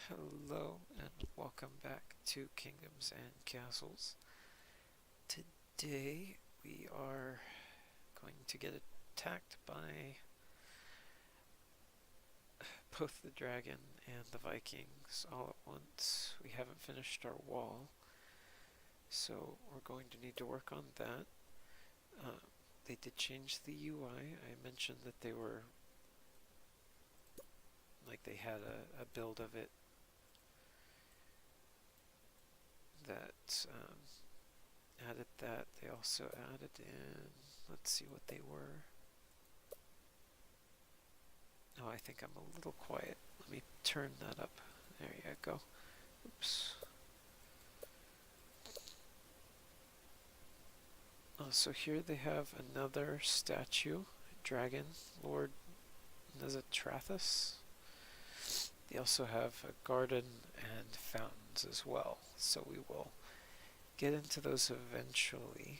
Hello and welcome back to Kingdoms and Castles. Today we are going to get attacked by both the dragon and the Vikings all at once. We haven't finished our wall, so we're going to need to work on that. They did change the UI. I mentioned that they were they had a build of it that added that. They also added in, let's see what they were. Oh, I think I'm a little quiet. Let me turn that up. There you go. Oops. So here they have another statue, dragon, Lord Nezatrathus. They also have a garden and fountains as well, so we will get into those eventually.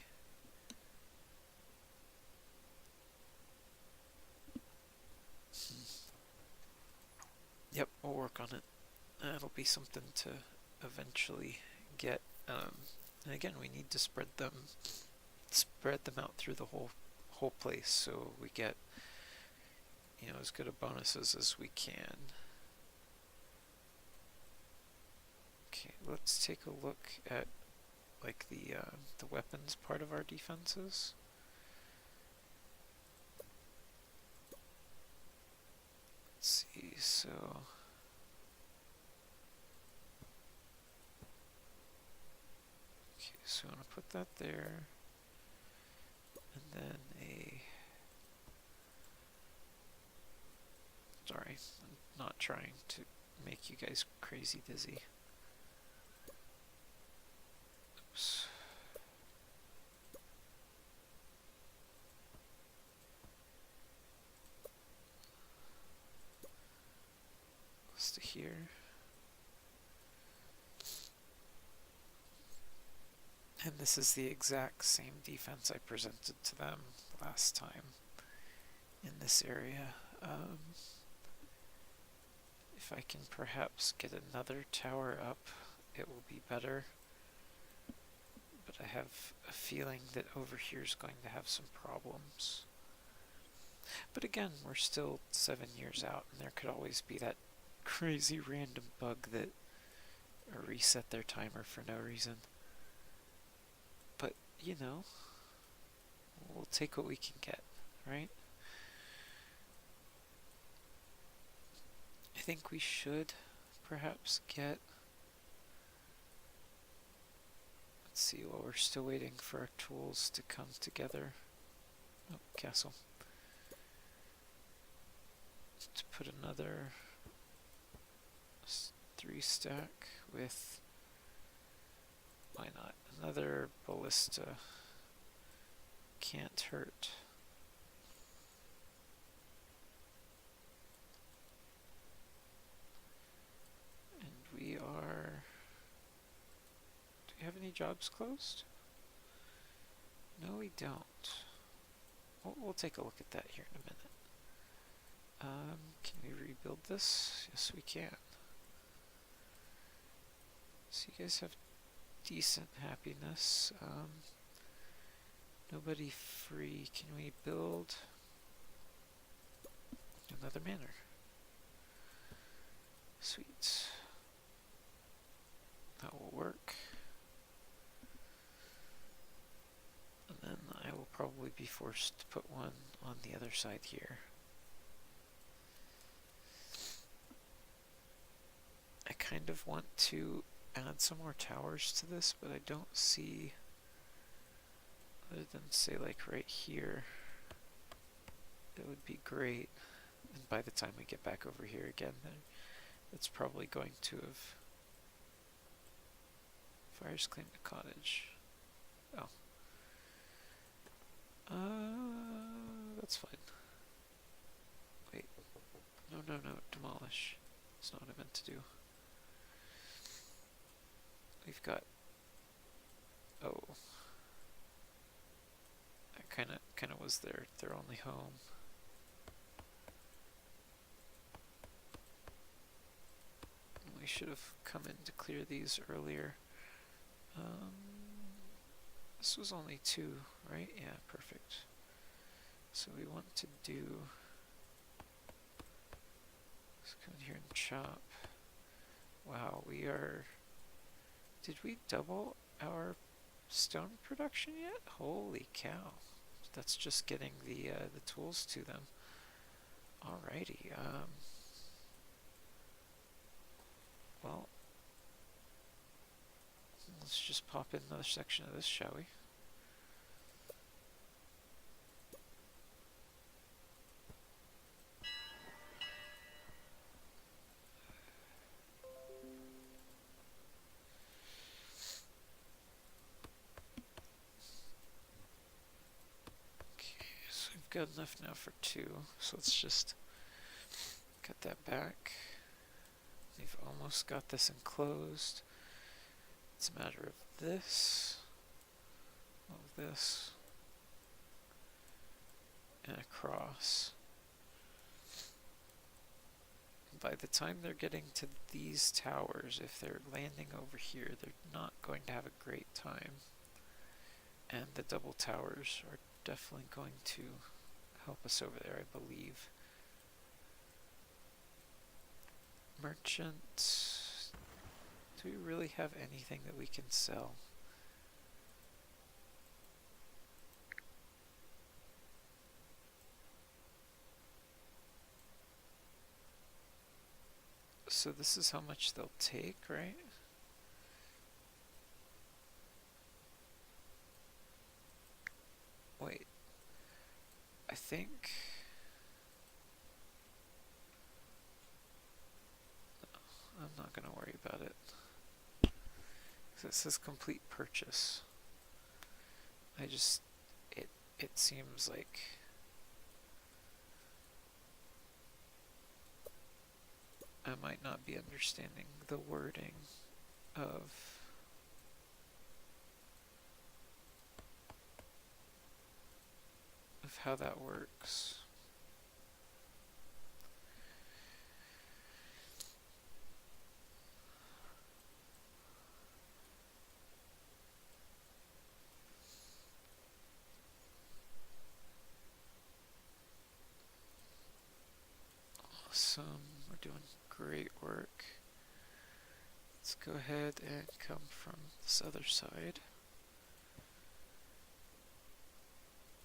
Yep, we'll work on it. That'll be something to eventually get. And again, we need to spread them out through the whole place, so we get as good of bonuses as we can. Okay, let's take a look at the weapons part of our defenses. Let's see, so okay, so I'm gonna put that there, and then sorry, I'm not trying to make you guys crazy dizzy. Oops. Close to here. And this is the exact same defense I presented to them last time in this area. If I can perhaps get another tower up, it will be better. But I have a feeling that over here is going to have some problems. But again, we're still 7 years out, and there could always be that crazy random bug that reset their timer for no reason. But, we'll take what we can get, right? I think we should perhaps get... Let's see, while we're still waiting for our tools to come together. Oh, castle. To put another 3 stack with... Why not? Another ballista. Can't hurt. And we are... Do we have any jobs closed? No, we don't. We'll take a look at that here in a minute. Can we rebuild this? Yes, we can. So you guys have decent happiness. Nobody free. Can we build another manor? Sweet. That will work. And then I will probably be forced to put one on the other side here. I kind of want to add some more towers to this, but I don't see, other than say like right here, it would be great. And by the time we get back over here again, then it's probably going to have... Fires claimed a cottage. Oh. That's fine. Wait. No, demolish. That's not what I meant to do. We've got... Oh. That kind of was their only home. we should have come in to clear these earlier. This was only 2, right? Yeah, perfect. So we want to do, let's come in here and chop. Wow, did we double our stone production yet? Holy cow. That's just getting the tools to them. Alrighty, well, let's just pop in another section of this, shall we? Good enough now for 2, so let's just cut that back. We've almost got this enclosed. It's a matter of this, and across. By the time they're getting to these towers, if they're landing over here, they're not going to have a great time. And the double towers are definitely going to help us over there, I believe. Merchant. Do we really have anything that we can sell? So this is how much they'll take, right? Wait. I think... I'm not going to worry about it. Because it says complete purchase. It seems like... I might not be understanding the wording of how that works. Awesome, we're doing great work. Let's go ahead and come from this other side.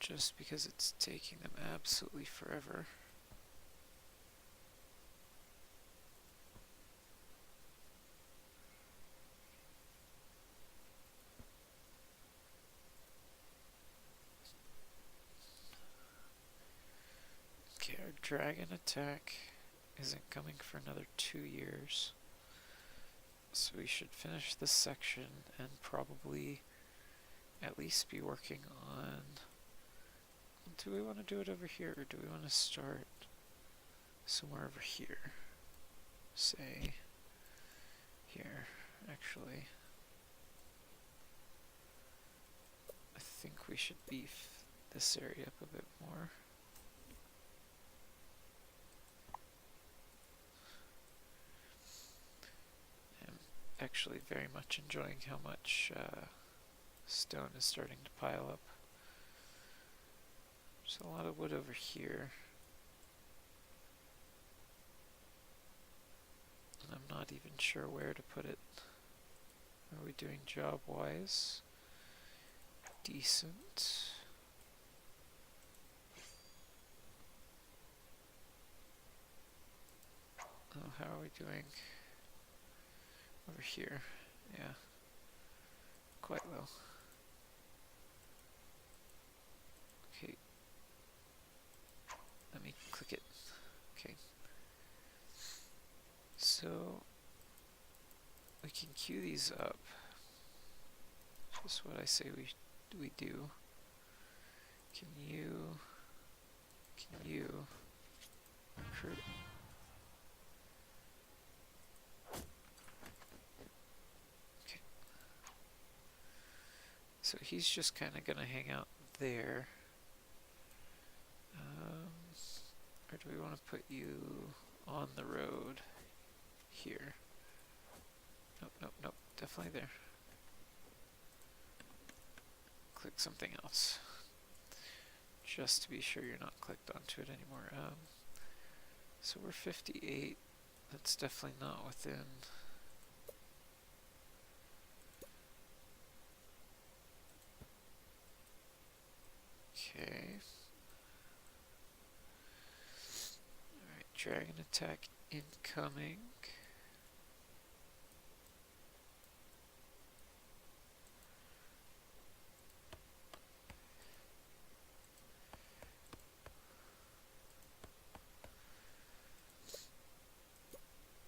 Just because it's taking them absolutely forever. Okay, our dragon attack isn't coming for another 2 years. So we should finish this section and probably at least be working on... Do we want to do it over here, or do we want to start somewhere over here? Say, here, actually. I think we should beef this area up a bit more. I'm actually very much enjoying how much stone is starting to pile up. There's a lot of wood over here. And I'm not even sure where to put it. Are we doing job-wise? Decent. Oh, how are we doing? Over here. Yeah. Quite well. Okay. Let me click it. Okay. So we can queue these up. Just what I say we do. Can you recruit? Okay. So he's just kind of gonna hang out there. Or do we want to put you on the road here? definitely there. Click something else. Just to be sure you're not clicked onto it anymore. So we're 58. That's definitely not within. Okay. Alright, dragon attack incoming.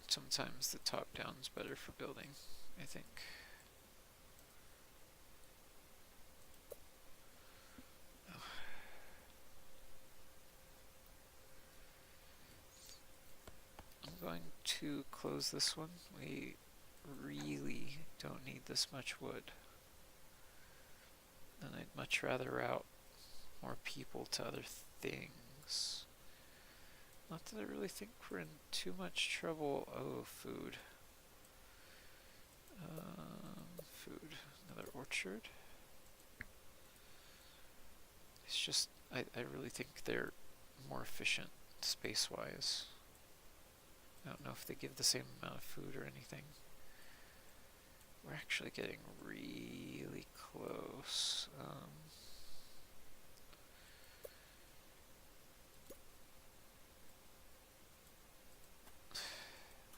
Sometimes the top down's better for building, I think. Oh. I'm going to close this one. We really don't need this much wood. And I'd much rather route more people to other things. Not that I really think we're in too much trouble. Oh, food. Food. Another orchard. It's just, I really think they're more efficient space-wise. I don't know if they give the same amount of food or anything. We're actually getting really close.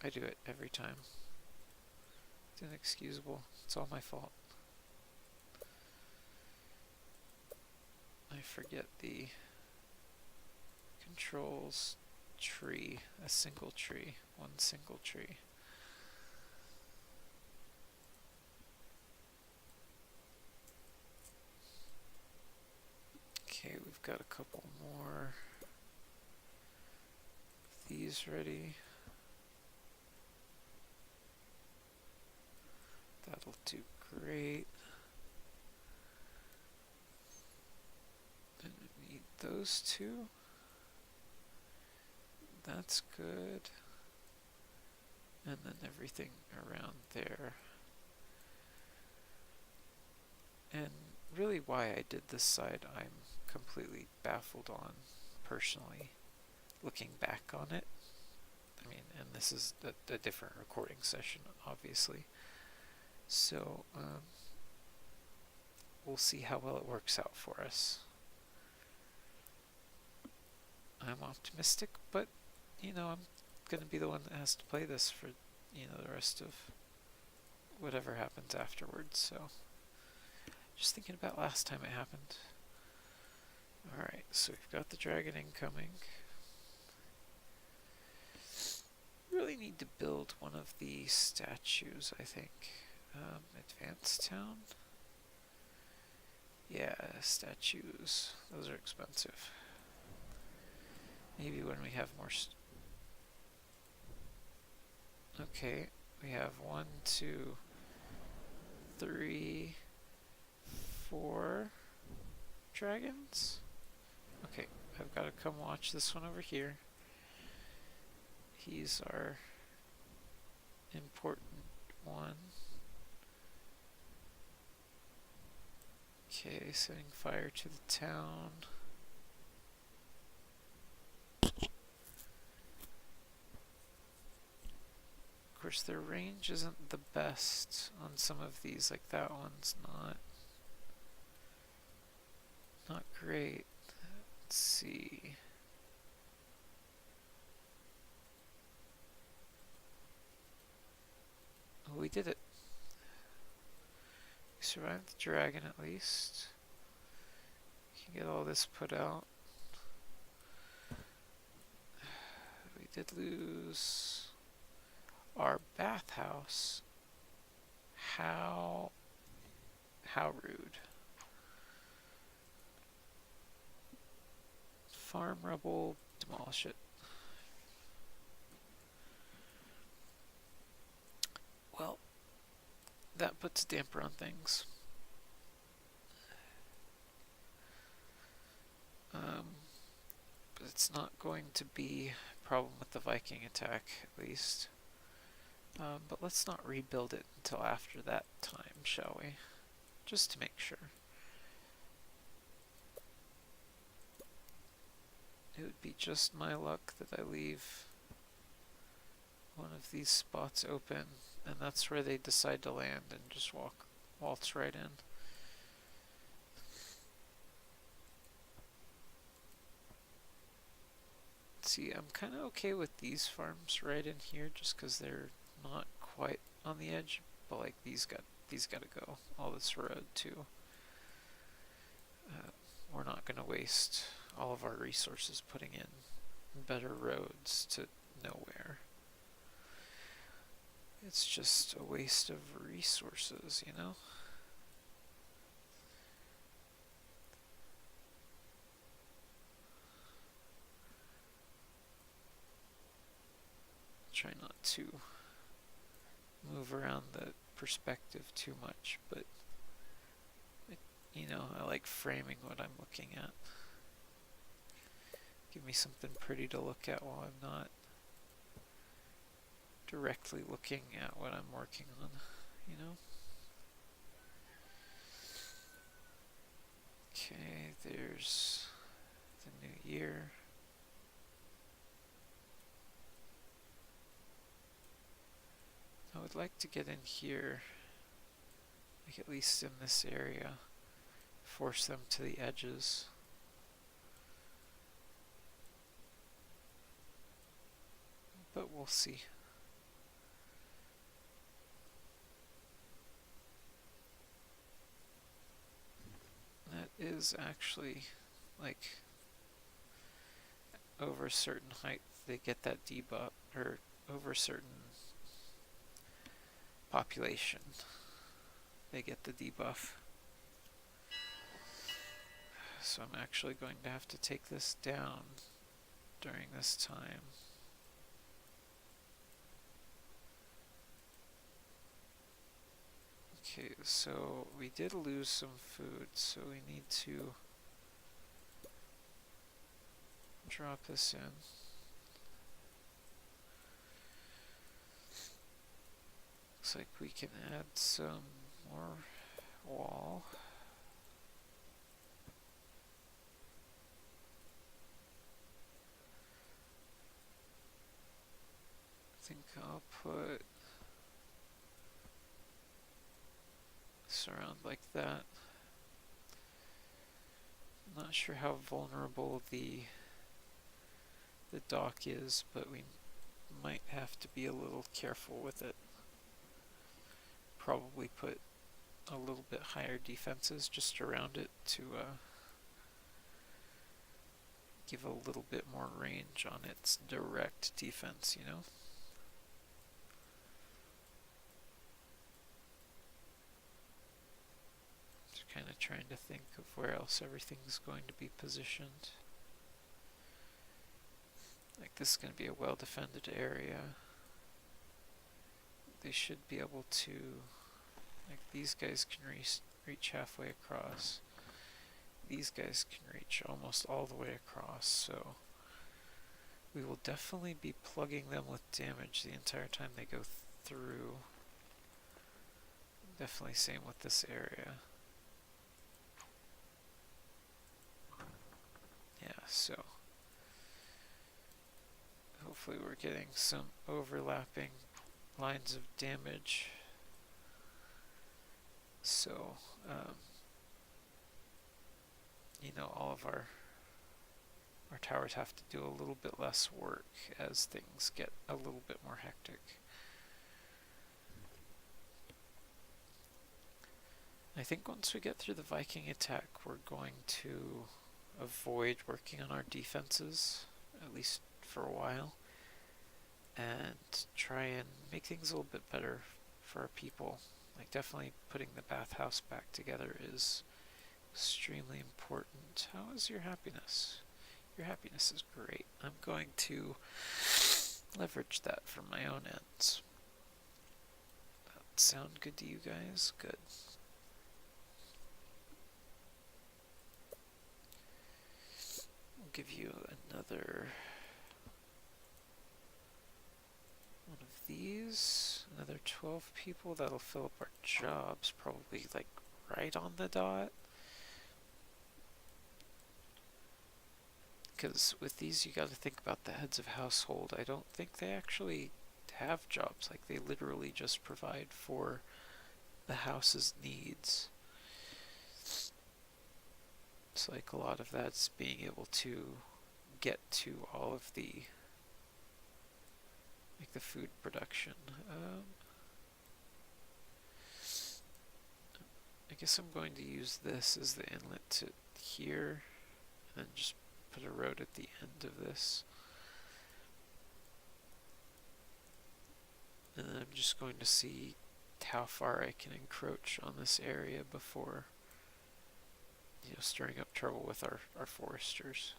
I do it every time. It's inexcusable. It's all my fault. I forget the controls tree. A single tree. One single tree. Okay, we've got a couple more of these ready. That'll do great. And we need those two. That's good. And then everything around there. And really why I did this side, I'm completely baffled on, personally, looking back on it. I mean, and this is a different recording session, obviously. So, we'll see how well it works out for us. I'm optimistic, but, you know, I'm going to be the one that has to play this for, you know, the rest of whatever happens afterwards, so. Just thinking about last time it happened. Alright, so we've got the dragon incoming. Really need to build one of the statues, I think. Advanced town? Yeah, statues. Those are expensive. Maybe when we have more. Okay, we have 1, 2, 3, 4 dragons. Okay, I've got to come watch this one over here. He's our important one. Okay, setting fire to the town. Of course, their range isn't the best on some of these, like that one's not great. Let's see. Oh, we did it. We survived the dragon at least. We can get all this put out. We did lose our bathhouse. How rude. Farm rubble, demolish it. Well, that puts a damper on things. But it's not going to be a problem with the Viking attack, at least. But let's not rebuild it until after that time, shall we? Just to make sure. It would be just my luck that I leave one of these spots open, and that's where they decide to land and just waltz right in. See, I'm kind of okay with these farms right in here just because they're not quite on the edge, but like these gotta go. All this road too. We're not gonna waste all of our resources putting in better roads to nowhere. It's just a waste of resources, you know? Try not to move around the perspective too much, but you know, I like framing what I'm looking at. Give me something pretty to look at while I'm not directly looking at what I'm working on, you know? Okay, there's the new year. I would like to get in here, like at least in this area, force them to the edges. But we'll see. That is actually, like, over a certain height they get that debuff, or over a certain population they get the debuff. So I'm actually going to have to take this down during this time. Okay, so we did lose some food, so we need to drop this in. Looks like we can add some more wall. I think I'll put this around like that. I'm not sure how vulnerable the dock is, but we might have to be a little careful with it. Probably put a little bit higher defenses just around it to give a little bit more range on its direct defense, you know? Just kind of trying to think of where else everything's going to be positioned. Like this is going to be a well-defended area. They should be able to, like these guys can reach halfway across. These guys can reach almost all the way across, so we will definitely be plugging them with damage the entire time they go through. Definitely same with this area. Yeah, so hopefully we're getting some overlapping lines of damage. So, you know, all of our towers have to do a little bit less work as things get a little bit more hectic. I think once we get through the Viking attack, we're going to avoid working on our defenses, at least for a while, and try and make things a little bit better for our people. Like definitely putting the bathhouse back together is extremely important. How is your happiness? Your happiness is great. I'm going to leverage that for my own ends. That sound good to you guys? Good. We'll give you another one of these. Another 12 people, that'll fill up our jobs, probably like right on the dot. Because with these, you got to think about the heads of household. I don't think they actually have jobs. Like, they literally just provide for the house's needs. It's like a lot of that's being able to get to all of the, like, the food production. I guess I'm going to use this as the inlet to here, and just put a road at the end of this. And then I'm just going to see how far I can encroach on this area before, you know, stirring up trouble with our foresters.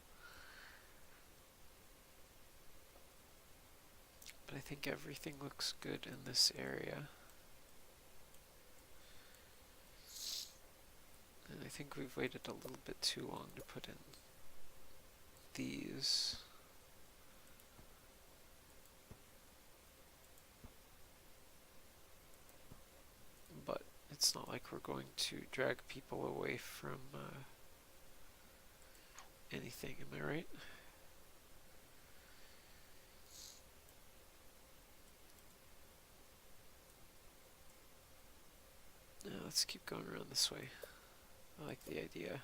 But I think everything looks good in this area. And I think we've waited a little bit too long to put in these. But it's not like we're going to drag people away from anything, am I right? Now let's keep going around this way. I like the idea.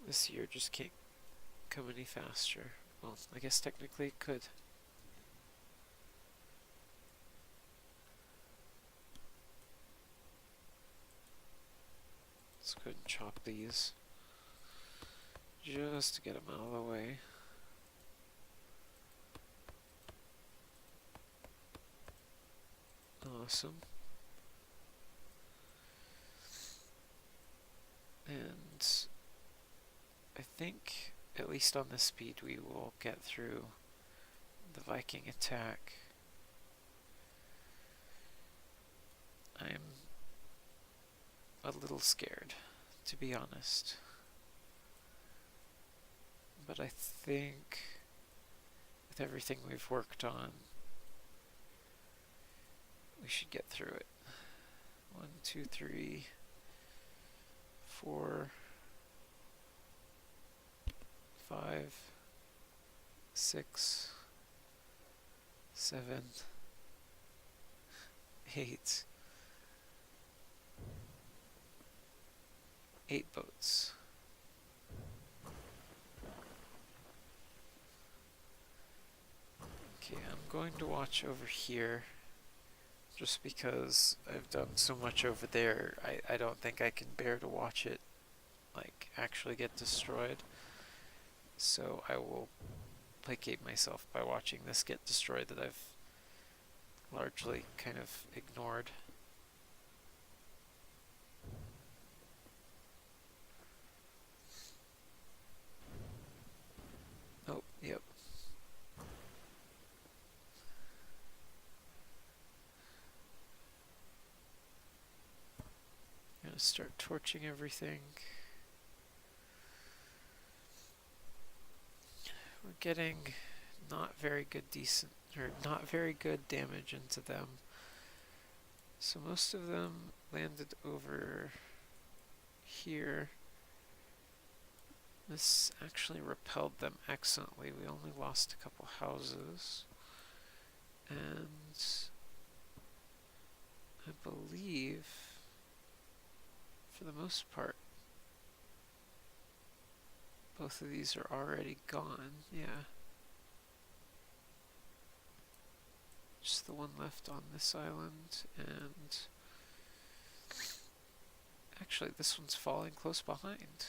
This year just can't come any faster. Well, I guess technically it could. Let's go ahead and chop these, just to get them out of the way. Awesome. And I think, at least on this speed, we will get through the Viking attack. I'm a little scared, to be honest. But I think with everything we've worked on, we should get through it. 1, 2, 3, 4, 5, 6, 7, 8. 8 boats. Okay, I'm going to watch over here, just because I've done so much over there. I don't think I can bear to watch it, like, actually get destroyed. So I will placate myself by watching this get destroyed that I've largely kind of ignored. Oh, yep. I'm gonna start torching everything. We're getting not very good damage into them. So most of them landed over here. This actually repelled them excellently. We only lost a couple houses. And I believe, for the most part, both of these are already gone. Yeah. Just the one left on this island, and actually this one's falling close behind.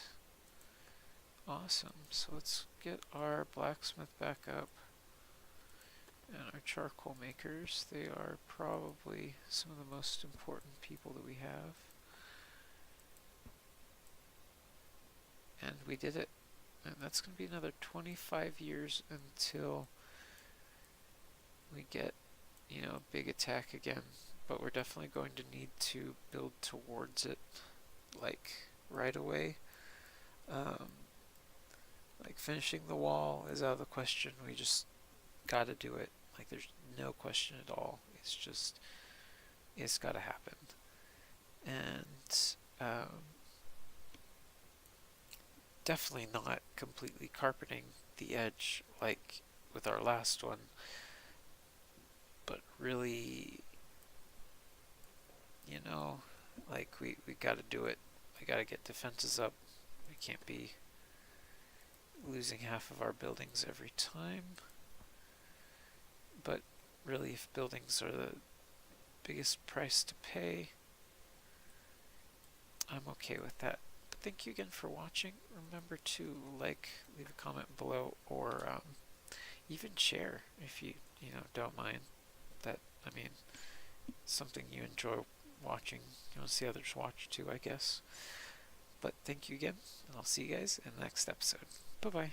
Awesome. So let's get our blacksmith back up, and our charcoal makers. They are probably some of the most important people that we have. And we did it. And that's going to be another 25 years until we get, you know, a big attack again. But we're definitely going to need to build towards it. like right away. Like finishing the wall is out of the question. We just gotta do it. Like there's no question at all. It's gotta happen. And definitely not completely carpeting the edge like with our last one, but really, you know, like we gotta do it. We gotta get defenses up. We can't be losing half of our buildings every time. But really, if buildings are the biggest price to pay, I'm okay with that. But thank you again for watching. Remember to like, leave a comment below, or even share if you don't mind. That, I mean, something you enjoy watching. You want to see others watch too, I guess. But thank you again, and I'll see you guys in the next episode. Bye bye.